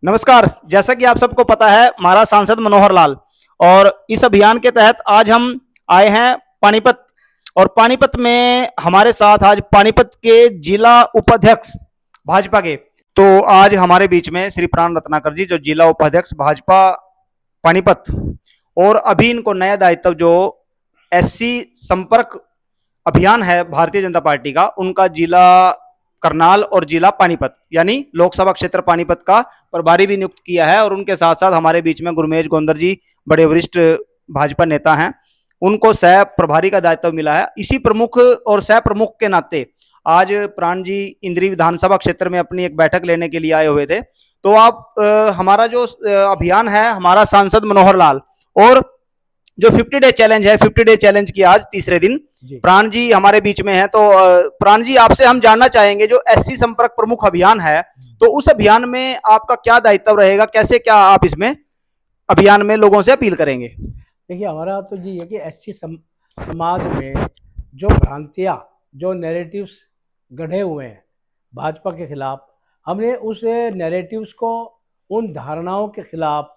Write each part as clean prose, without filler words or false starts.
नमस्कार। जैसा कि आप सबको पता है, हमारा सांसद मनोहर लाल और इस अभियान के तहत आज हम आए हैं पानीपत। और पानीपत में हमारे साथ आज पानीपत के जिला उपाध्यक्ष भाजपा के, तो आज हमारे बीच में श्री प्राण रत्नाकर जी, जो जिला उपाध्यक्ष भाजपा पानीपत, और अभी इनको नया दायित्व जो एससी संपर्क अभियान है भारतीय जनता पार्टी का, उनका जिला करनाल और जिला पानीपत यानी लोकसभा क्षेत्र पानीपत का प्रभारी भी नियुक्त किया है। और उनके साथ साथ हमारे बीच में गुरमेज गोंदर जी, बड़े वरिष्ठ भाजपा नेता हैं, उनको सह प्रभारी का दायित्व मिला है। इसी प्रमुख और सह प्रमुख के नाते आज प्राण जी इंद्री विधानसभा क्षेत्र में अपनी एक बैठक लेने के लिए आए हुए थे। तो आप हमारा जो अभियान है, हमारा सांसद मनोहर लाल और जो 50 डे चैलेंज है, 50 डे चैलेंज की आज तीसरे दिन प्राण जी हमारे बीच में है। तो प्राण जी, आपसे हम जानना चाहेंगे, जो एससी संपर्क प्रमुख अभियान है, तो उस अभियान में आपका क्या दायित्व रहेगा, कैसे क्या आप इसमें अभियान में लोगों से अपील करेंगे? देखिए, हमारा तो ये है कि एससी समाज में जो भ्रांतियाँ, जो नैरेटिव्स गढ़े हुए हैं भाजपा के खिलाफ, हमने उस नैरेटिव्स को, उन धारणाओं के खिलाफ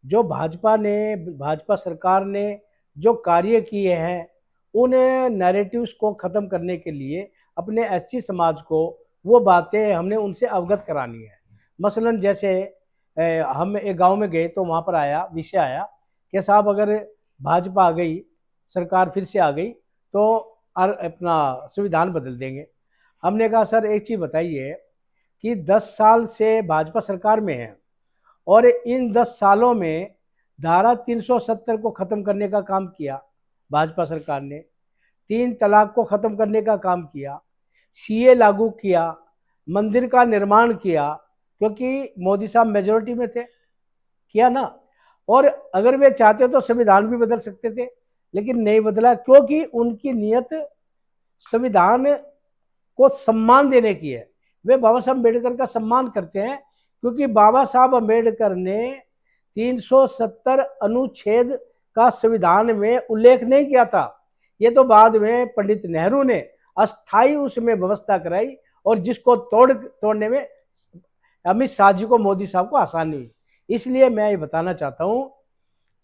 जो भाजपा सरकार ने जो कार्य किए हैं, उन नैरेटिव्स को ख़त्म करने के लिए अपने एससी समाज को वो बातें हमने उनसे अवगत करानी है। मसलन जैसे हम एक गांव में गए तो वहाँ पर विषय आया कि साहब, अगर भाजपा आ गई, सरकार फिर से आ गई, तो अपना संविधान बदल देंगे। हमने कहा सर, एक चीज़ बताइए कि 10 साल से भाजपा सरकार में है और इन 10 सालों में धारा 370 को ख़त्म करने का काम किया भाजपा सरकार ने, 3 तलाक को ख़त्म करने का काम किया, सीए लागू किया, मंदिर का निर्माण किया, क्योंकि मोदी साहब मेजोरिटी में थे, किया ना। और अगर वे चाहते तो संविधान भी बदल सकते थे, लेकिन नहीं बदला, क्योंकि उनकी नीयत संविधान को सम्मान देने की है। वे बाबा साहब अम्बेडकर का सम्मान करते हैं, क्योंकि बाबा साहब अम्बेडकर ने 370 अनुच्छेद का संविधान में उल्लेख नहीं किया था। ये तो बाद में पंडित नेहरू ने अस्थायी उसमें व्यवस्था कराई, और जिसको तोड़ने में अमित शाह जी को, मोदी साहब को आसानी हुई। इसलिए मैं ये बताना चाहता हूँ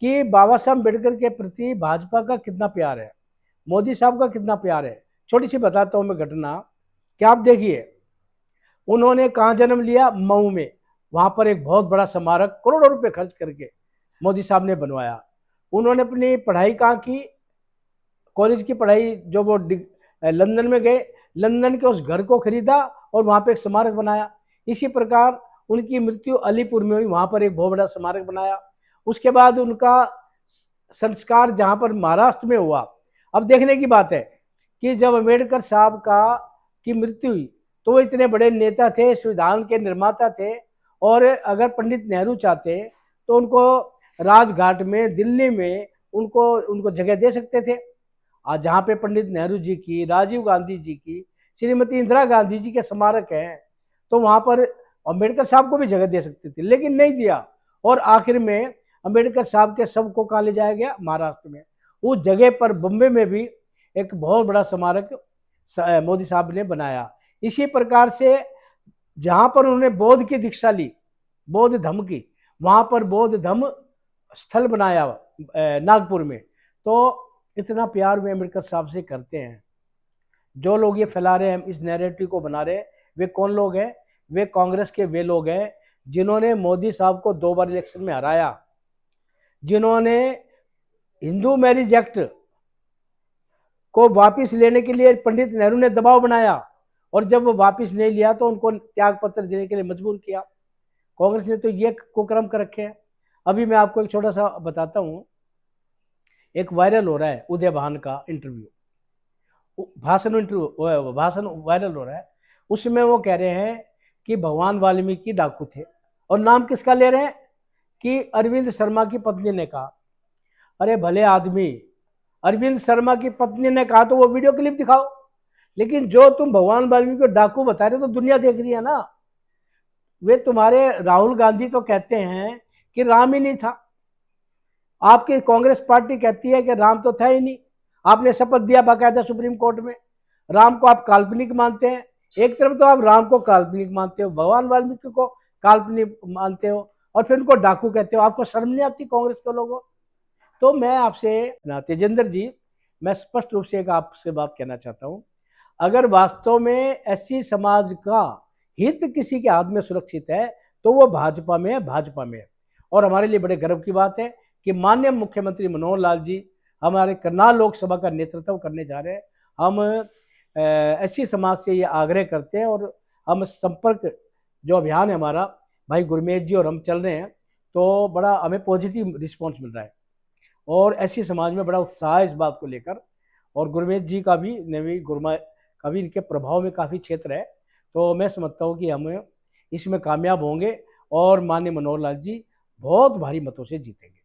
कि बाबा साहब अम्बेडकर के प्रति भाजपा का कितना प्यार है, मोदी साहब का कितना प्यार है। छोटी सी बताता हूँ मैं घटना, क्या आप देखिए, उन्होंने कहाँ जन्म लिया? मऊ में। वहाँ पर एक बहुत बड़ा स्मारक करोड़ों रुपए खर्च करके मोदी साहब ने बनवाया। उन्होंने अपनी पढ़ाई कहाँ की? कॉलेज की पढ़ाई जो वो लंदन में गए, लंदन के उस घर को खरीदा और वहाँ पे एक स्मारक बनाया। इसी प्रकार उनकी मृत्यु अलीपुर में हुई, वहाँ पर एक बहुत बड़ा स्मारक बनाया। उसके बाद उनका संस्कार जहाँ पर महाराष्ट्र में हुआ। अब देखने की बात है कि जब अम्बेडकर साहब की मृत्यु हुई, तो वो इतने बड़े नेता थे, संविधान के निर्माता थे, और अगर पंडित नेहरू चाहते तो उनको राजघाट में, दिल्ली में उनको जगह दे सकते थे। आज जहाँ पे पंडित नेहरू जी की, राजीव गांधी जी की, श्रीमती इंदिरा गांधी जी के स्मारक हैं, तो वहाँ पर अम्बेडकर साहब को भी जगह दे सकते थे, लेकिन नहीं दिया। और आखिर में अम्बेडकर साहब के शव को कहाँ ले जाया गया? महाराष्ट्र में। उस जगह पर बम्बे में भी एक बहुत बड़ा स्मारक मोदी साहब ने बनाया। इसी प्रकार से जहाँ पर उन्होंने बौद्ध की दीक्षा ली, बौद्ध धम्म की, वहाँ पर बौद्ध धम्म स्थल बनाया नागपुर में। तो इतना प्यार वे अम्बेडकर साहब से करते हैं। जो लोग ये फैला रहे हैं, इस नैरेटिव को बना रहे हैं, वे कौन लोग हैं? वे कांग्रेस के वे लोग हैं जिन्होंने मोदी साहब को 2 बार इलेक्शन में हराया, जिन्होंने हिंदू मैरिज एक्ट को वापस लेने के लिए पंडित नेहरू ने दबाव बनाया, और जब वो वापस नहीं लिया तो उनको त्याग पत्र देने के लिए मजबूर किया। कांग्रेस ने तो ये कुकर्म कर रखे हैं। अभी मैं आपको एक छोटा सा बताता हूँ। एक वायरल हो रहा है उदय भान का इंटरव्यू, भाषण वायरल हो रहा है। उसमें वो कह रहे हैं कि भगवान वाल्मीकि डाकू थे, और नाम किसका ले रहे हैं? कि अरविंद शर्मा की पत्नी ने कहा। अरे भले आदमी, अरविंद शर्मा की पत्नी ने कहा तो वो वीडियो क्लिप दिखाओ, लेकिन जो तुम भगवान वाल्मीकि को डाकू बता रहे हो तो दुनिया देख रही है ना। वे तुम्हारे राहुल गांधी तो कहते हैं कि राम ही नहीं था, आपकी कांग्रेस पार्टी कहती है कि राम तो था ही नहीं। आपने शपथ दिया बाकायदा सुप्रीम कोर्ट में। राम को आप काल्पनिक मानते हैं। एक तरफ तो आप राम को काल्पनिक मानते हो, भगवान वाल्मीकि को काल्पनिक मानते हो और फिर उनको डाकू कहते हो। आपको शर्म नहीं आती कांग्रेस के लोगों? तो मैं आपसे तेजेंद्र जी, मैं स्पष्ट रूप से एक आपसे बात कहना चाहता हूँ, अगर वास्तव में एससी समाज का हित किसी के हाथ में सुरक्षित है तो वो भाजपा में है, भाजपा में है। और हमारे लिए बड़े गर्व की बात है कि माननीय मुख्यमंत्री मनोहर लाल जी हमारे करनाल लोकसभा का नेतृत्व करने जा रहे हैं। हम एससी समाज से ये आग्रह करते हैं और हम संपर्क जो अभियान है हमारा, भाई गुरमीत जी और हम चल रहे हैं, तो बड़ा हमें पॉजिटिव रिस्पॉन्स मिल रहा है और ऐसी समाज में बड़ा उत्साह है इस बात को लेकर। और गुरमीत जी का भी, नवी गुरमा का भी इनके प्रभाव में काफ़ी क्षेत्र है, तो मैं समझता हूँ कि हम इसमें कामयाब होंगे और माननीय मनोहर लाल जी बहुत भारी मतों से जीतेंगे।